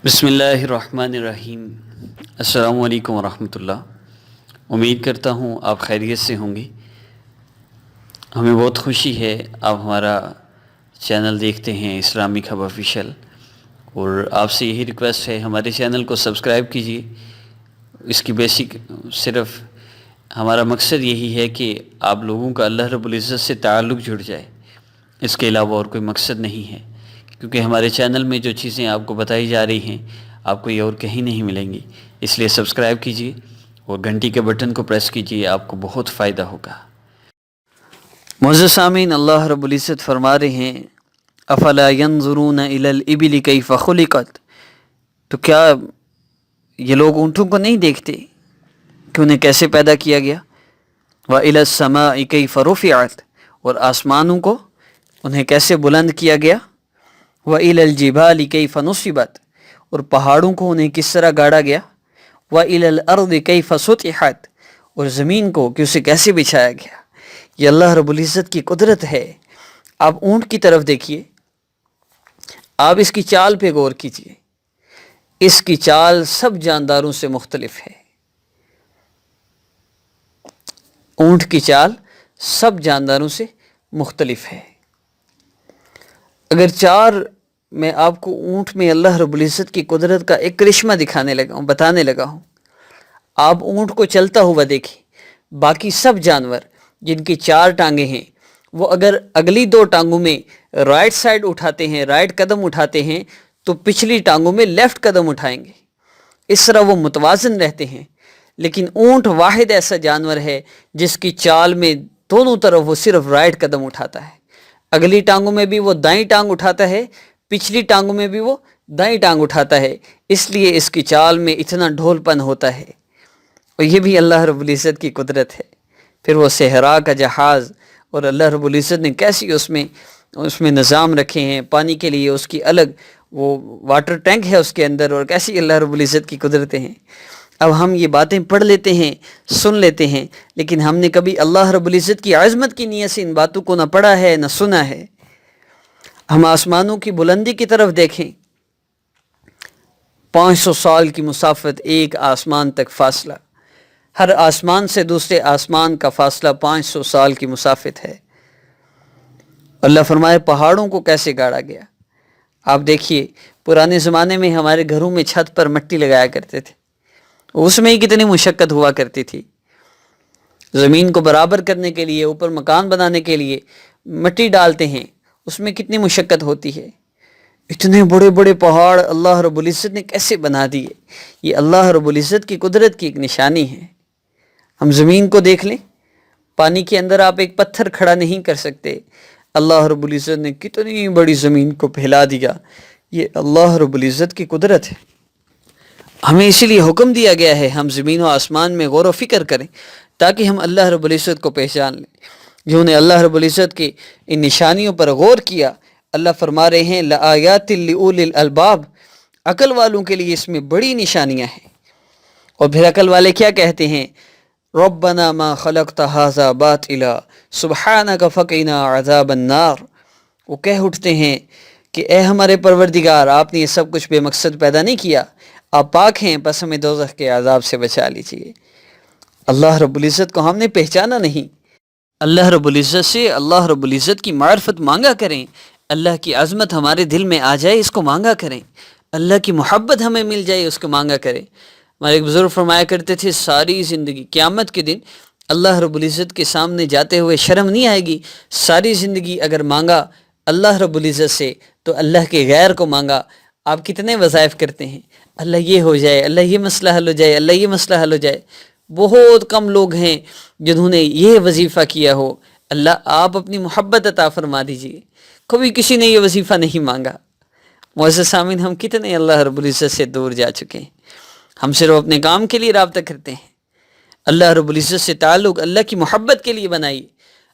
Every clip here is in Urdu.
بسم اللہ الرحمن الرحیم۔ السلام علیکم ورحمۃ اللہ۔ امید کرتا ہوں آپ خیریت سے ہوں گے۔ ہمیں بہت خوشی ہے آپ ہمارا چینل دیکھتے ہیں اسلامک ہب آفیشیل، اور آپ سے یہی ریکویسٹ ہے ہمارے چینل کو سبسکرائب کیجیے۔ اس کی بیسک صرف ہمارا مقصد یہی ہے کہ آپ لوگوں کا اللہ رب العزت سے تعلق جڑ جائے، اس کے علاوہ اور کوئی مقصد نہیں ہے، کیونکہ ہمارے چینل میں جو چیزیں آپ کو بتائی جا رہی ہیں آپ کو یہ اور کہیں نہیں ملیں گی۔ اس لیے سبسکرائب کیجیے اور گھنٹی کے بٹن کو پریس کیجیے، آپ کو بہت فائدہ ہوگا۔ معزز سامعین، اللہ رب العزت فرما رہے ہیں افلا ينظرون الى الابل كيف خلقت، تو کیا یہ لوگ اونٹوں کو نہیں دیکھتے کہ انہیں کیسے پیدا کیا گیا؟ وَإِلَى السَّمَاءِ كَيْفَ رُفِعَتْ، اور آسمانوں کو انہیں کیسے بلند کیا گیا؟ وَإِلَى الْجِبَالِ كَيْفَ نُصِبَتْ، اور پہاڑوں کو انہیں کس طرح گاڑا گیا؟ وَإِلَى الْأَرْضِ كَيْفَ سُطِحَتْ، اور زمین کو کہ اسے کیسے بچھایا گیا۔ یہ اللہ رب العزت کی قدرت ہے۔ آپ اونٹ کی طرف دیکھیے، آپ اس کی چال پہ غور کیجیے، اس کی چال سب جانداروں سے مختلف ہے۔ اونٹ کی چال سب جانداروں سے مختلف ہے۔ اگر میں آپ کو اونٹ میں اللہ رب العزت کی قدرت کا ایک کرشمہ بتانے لگا ہوں، آپ اونٹ کو چلتا ہوا دیکھیں، باقی سب جانور جن کی 4 ٹانگیں ہیں وہ اگر اگلی 2 ٹانگوں میں رائٹ سائڈ اٹھاتے ہیں، رائٹ قدم اٹھاتے ہیں، تو پچھلی ٹانگوں میں لیفٹ قدم اٹھائیں گے۔ اس طرح وہ متوازن رہتے ہیں۔ لیکن اونٹ واحد ایسا جانور ہے جس کی چال میں دونوں طرف وہ صرف رائٹ قدم اٹھاتا ہے، اگلی ٹانگوں میں بھی وہ دائیں ٹانگ اٹھاتا ہے، پچھلی ٹانگوں میں بھی وہ دائیں ٹانگ اٹھاتا ہے۔ اس لیے اس کی چال میں اتنا ڈھول پن ہوتا ہے، اور یہ بھی اللہ رب العزت کی قدرت ہے۔ پھر وہ صحرا کا جہاز، اور اللہ رب العزت نے کیسی اس میں نظام رکھے ہیں، پانی کے لیے اس کی الگ وہ واٹر ٹینک ہے اس کے اندر، اور کیسی اللہ رب العزت کی قدرتیں ہیں۔ اب ہم یہ باتیں پڑھ لیتے ہیں، سن لیتے ہیں، لیکن ہم نے کبھی اللہ رب العزت کی عظمت کی نیت سے ان باتوں کو نہ پڑھا ہے نہ سنا ہے۔ ہم آسمانوں کی بلندی کی طرف دیکھیں، 500 سال کی مسافت ایک آسمان تک فاصلہ، ہر آسمان سے دوسرے آسمان کا فاصلہ 500 سال کی مسافت ہے۔ اللہ فرمائے پہاڑوں کو کیسے گاڑا گیا۔ آپ دیکھیے، پرانے زمانے میں ہمارے گھروں میں چھت پر مٹی لگایا کرتے تھے، اس میں ہی کتنی مشقت ہوا کرتی تھی۔ زمین کو برابر کرنے کے لیے، اوپر مکان بنانے کے لیے مٹی ڈالتے ہیں، اس میں کتنی مشقت ہوتی ہے۔ اتنے بڑے بڑے پہاڑ اللہ رب العزت نے کیسے بنا دیے؟ یہ اللہ رب العزت کی قدرت کی ایک نشانی ہے۔ ہم زمین کو دیکھ لیں، پانی کے اندر آپ ایک پتھر کھڑا نہیں کر سکتے، اللہ رب العزت نے کتنی بڑی زمین کو پھیلا دیا۔ یہ اللہ رب العزت کی قدرت ہے۔ ہمیں اسی لیے حکم دیا گیا ہے ہم زمین و آسمان میں غور و فکر کریں، تاکہ ہم اللہ رب العزت کو پہچان لیں۔ جنہوں نے اللہ رب العزت کی ان نشانیوں پر غور کیا، اللہ فرما رہے ہیں لآیات لأولی الالباب، عقل والوں کے لیے اس میں بڑی نشانیاں ہیں۔ اور پھر عقل والے کیا کہتے ہیں؟ ربنا ما خلقت ھذا باطلا سبحانک فقنا عذاب النار۔ وہ کہہ اٹھتے ہیں کہ اے ہمارے پروردگار، آپ نے یہ سب کچھ بے مقصد پیدا نہیں کیا، آپ پاک ہیں، بس ہمیں دوزخ کے عذاب سے بچا لیجیے۔ اللہ رب العزت کو ہم نے پہچانا نہیں۔ اللہ رب العزت سے اللہ رب العزت کی معرفت مانگا کریں، اللہ کی عظمت ہمارے دل میں آ جائے اس کو مانگا کریں، اللہ کی محبت ہمیں مل جائے اس کو مانگا کریں۔ ہمارے ایک بزرگ فرمایا کرتے تھے ساری زندگی قیامت کے دن اللہ رب العزت کے سامنے جاتے ہوئے شرم نہیں آئے گی۔ ساری زندگی اگر مانگا اللہ رب العزت سے تو اللہ کے غیر کو مانگا۔ آپ کتنے وظائف کرتے ہیں، اللہ یہ ہو جائے، اللہ یہ مسئلہ حل ہو جائے، اللہ یہ مسئلہ حل ہو جائے۔ بہت کم لوگ ہیں جنہوں نے یہ وظیفہ کیا ہو، اللہ آپ اپنی محبت عطا فرما دیجیے۔ کبھی کسی نے یہ وظیفہ نہیں مانگا۔ معزز سامعین، ہم کتنے اللہ رب العزت سے دور جا چکے ہیں۔ ہم صرف اپنے کام کے لیے رابطہ کرتے ہیں۔ اللہ رب العزت سے تعلق اللہ کی محبت کے لیے بنائیے،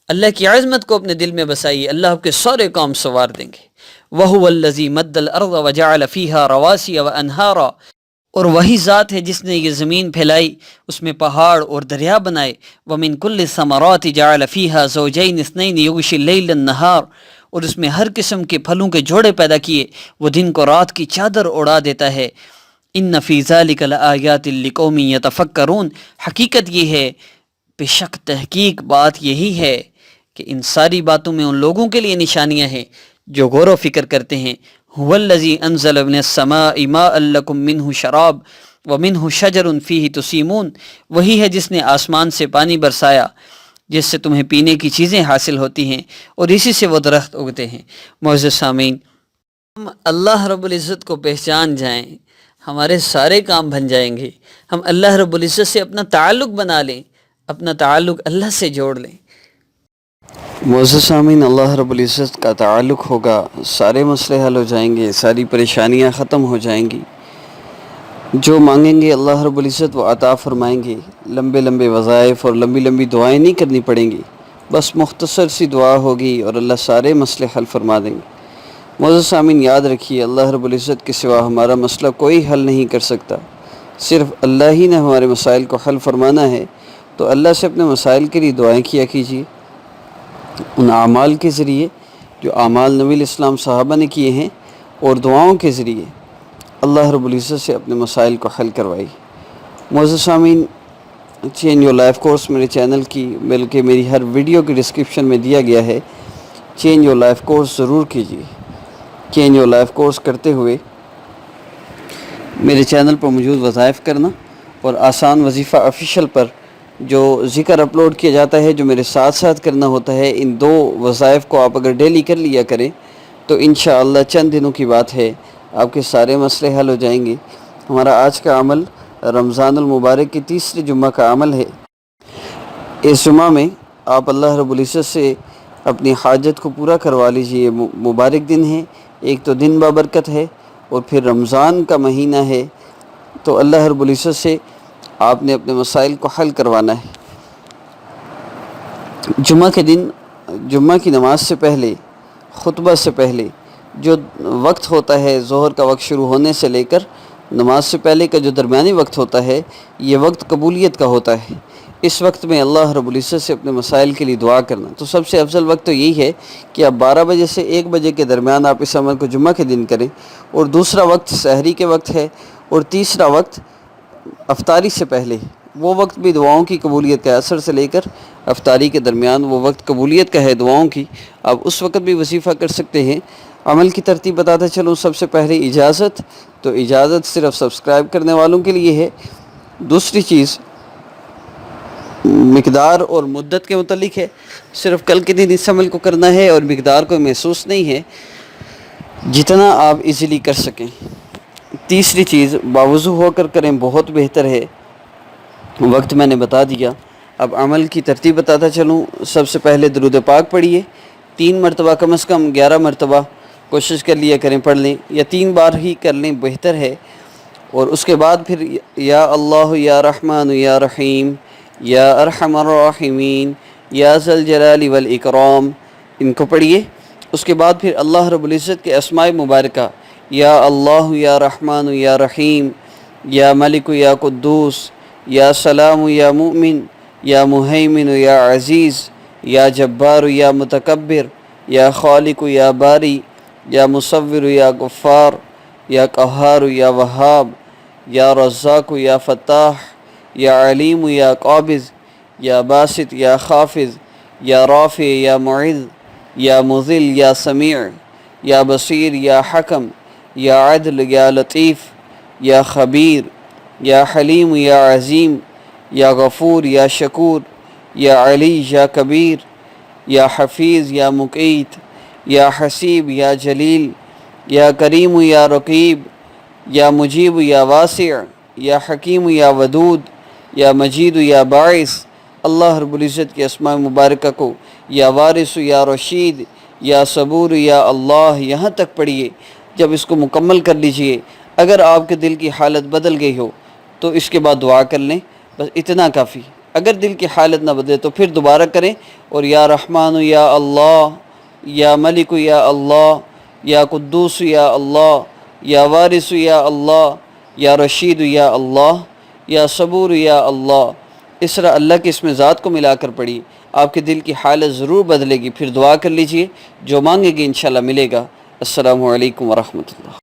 اللہ کی عظمت کو اپنے دل میں بسائیے، اللہ آپ کے سارے کام سنوار دیں گے۔ وَهُوَ الَّذِي مَدَّ الْأَرْضَ وَجَعَلَ فِيهَا رَوَاسِيَ وَأَنْهَارًا، اور وہی ذات ہے جس نے یہ زمین پھیلائی، اس میں پہاڑ اور دریا بنائے۔ وَمِن كُلِّ الثَّمَرَاتِ جَعَلَ فِيهَا زَوْجَيْنِ اثْنَيْنِ يُغْشِي اللَّيْلَ النَّهَارَ، اور اس میں ہر قسم کے پھلوں کے جوڑے پیدا کیے، وہ دن کو رات کی چادر اڑا دیتا ہے۔ ان فی ذلک لآیات لقوم یتفکرون، حقیقت یہ ہے، بے شک تحقیق بات یہی ہے کہ ان ساری باتوں میں ان لوگوں کے لیے نشانیاں ہیں جو غور و فکر کرتے ہیں۔ هو الذی انزل من السماء ماء لکم منہ شراب ومنہ شجر فیہ تسیمون، وہی ہے جس نے آسمان سے پانی برسایا جس سے تمہیں پینے کی چیزیں حاصل ہوتی ہیں اور اسی سے وہ درخت اگتے ہیں۔ معزز سامعین، ہم اللہ رب العزت کو پہچان جائیں، ہمارے سارے کام بن جائیں گے۔ ہم اللہ رب العزت سے اپنا تعلق بنا لیں، اپنا تعلق اللہ سے جوڑ لیں۔ معزز سامعین، اللہ رب العزت کا تعلق ہوگا، سارے مسئلے حل ہو جائیں گے، ساری پریشانیاں ختم ہو جائیں گی۔ جو مانگیں گے اللہ رب العزت وہ عطا فرمائیں گے۔ لمبے لمبے وظائف اور لمبی لمبی دعائیں نہیں کرنی پڑیں گی، بس مختصر سی دعا ہوگی اور اللہ سارے مسئلے حل فرما دیں گے۔ معزز سامعین، یاد رکھیے، اللہ رب العزت کے سوا ہمارا مسئلہ کوئی حل نہیں کر سکتا، صرف اللہ ہی نے ہمارے مسائل کو حل فرمانا ہے۔ تو اللہ سے اپنے مسائل کے لیے دعائیں کیا کیجیے، ان اعمال کے ذریعے جو اعمال نبی الاسلام صحابہ نے کیے ہیں، اور دعاؤں کے ذریعے اللہ رب العزت سے اپنے مسائل کو حل کروائی۔ معزز سامعین، چینج یور لائف کورس میرے چینل کی، بلکہ میری ہر ویڈیو کی ڈسکرپشن میں دیا گیا ہے، چینج یور لائف کورس ضرور کیجیے۔ چینج یور لائف کورس کرتے ہوئے میرے چینل پر موجود وظائف کرنا اور آسان وظیفہ آفیشیل پر جو ذکر اپلوڈ کیا جاتا ہے جو میرے ساتھ ساتھ کرنا ہوتا ہے، ان دو وظائف کو آپ اگر ڈیلی کر لیا کریں تو انشاءاللہ چند دنوں کی بات ہے آپ کے سارے مسئلے حل ہو جائیں گے۔ ہمارا آج کا عمل رمضان المبارک کے تیسرے جمعہ کا عمل ہے۔ اس جمعہ میں آپ اللہ رب العزت سے اپنی حاجت کو پورا کروا لیجئے۔ مبارک دن ہے، ایک تو دن بابرکت ہے اور پھر رمضان کا مہینہ ہے، تو اللہ رب العزت سے آپ نے اپنے مسائل کو حل کروانا ہے۔ جمعہ کے دن، جمعہ کی نماز سے پہلے، خطبہ سے پہلے جو وقت ہوتا ہے، ظہر کا وقت شروع ہونے سے لے کر نماز سے پہلے کا جو درمیانی وقت ہوتا ہے، یہ وقت قبولیت کا ہوتا ہے۔ اس وقت میں اللہ رب العزت سے اپنے مسائل کے لیے دعا کرنا، تو سب سے افضل وقت تو یہی ہے کہ آپ 12 بجے سے 1 بجے کے درمیان آپ اس عمل کو جمعہ کے دن کریں، اور دوسرا وقت سحری کے وقت ہے، اور تیسرا وقت افطاری سے پہلے، وہ وقت بھی دعاؤں کی قبولیت کا ہے۔ عصر سے لے کر افطاری کے درمیان وہ وقت قبولیت کا ہے دعاؤں کی، آپ اس وقت بھی وظیفہ کر سکتے ہیں۔ عمل کی ترتیب بتاتا چلوں، سب سے پہلے اجازت، تو اجازت صرف سبسکرائب کرنے والوں کے لیے ہے۔ دوسری چیز مقدار اور مدت کے متعلق ہے، صرف کل کے دن اس عمل کو کرنا ہے اور مقدار کو محسوس نہیں ہے، جتنا آپ ایزیلی کر سکیں۔ تیسری چیز باوضو ہو کر کریں، بہت بہتر ہے۔ وقت میں نے بتا دیا، اب عمل کی ترتیب بتاتا چلوں۔ سب سے پہلے درود پاک پڑھیے، 3 مرتبہ، کم از کم 11 مرتبہ کوشش کر لیا کریں پڑھ لیں، یا 3 بار ہی کر لیں بہتر ہے۔ اور اس کے بعد پھر یا اللہ یا رحمان یا رحیم یا ارحم الراحمین یا ذا الجلال والاکرام، ان کو پڑھیے۔ اس کے بعد پھر اللہ رب العزت کے اسماء مبارکہ، یا اللہ یا رحمان یا رحیم یا ملک یا قدوس یا سلام یا مؤمن یا مہیمن یا عزیز یا جبار یا متکبر یا خالق یا باری یا مصور یا غفار یا قہار یا وہاب یا رزاق یا فتاح یا علیم یا قابض یا باسط یا خافض یا رافع یا معز یا مذل یا سمیع یا بصیر یا حکم یا عدل یا لطیف یا خبیر یا حلیم یا عظیم یا غفور یا شکور یا علی یا کبیر یا حفیظ یا مقیت یا حسیب یا جلیل یا کریم یا رقیب یا مجیب یا واسع یا حکیم یا ودود یا مجید یا باعث۔ اللہ رب العزت کے اسماء مبارکہ کو یا وارث یا رشید یا صبور یا اللہ یہاں تک پڑھیے۔ جب اس کو مکمل کر لیجئے، اگر آپ کے دل کی حالت بدل گئی ہو تو اس کے بعد دعا کر لیں، بس اتنا کافی۔ اگر دل کی حالت نہ بدلے تو پھر دوبارہ کریں، اور یا رحمان یا اللہ یا ملک یا اللہ یا قدوس یا اللہ یا وارث یا اللہ یا رشید یا اللہ یا صبور یا اللہ، اس طرح اللہ کے اسم ذات کو ملا کر پڑھی۔ آپ کے دل کی حالت ضرور بدلے گی. پھر دعا کر لیجئے, جو مانگے گے انشاءاللہ ملے گا. السلام علیکم ورحمۃ اللہ.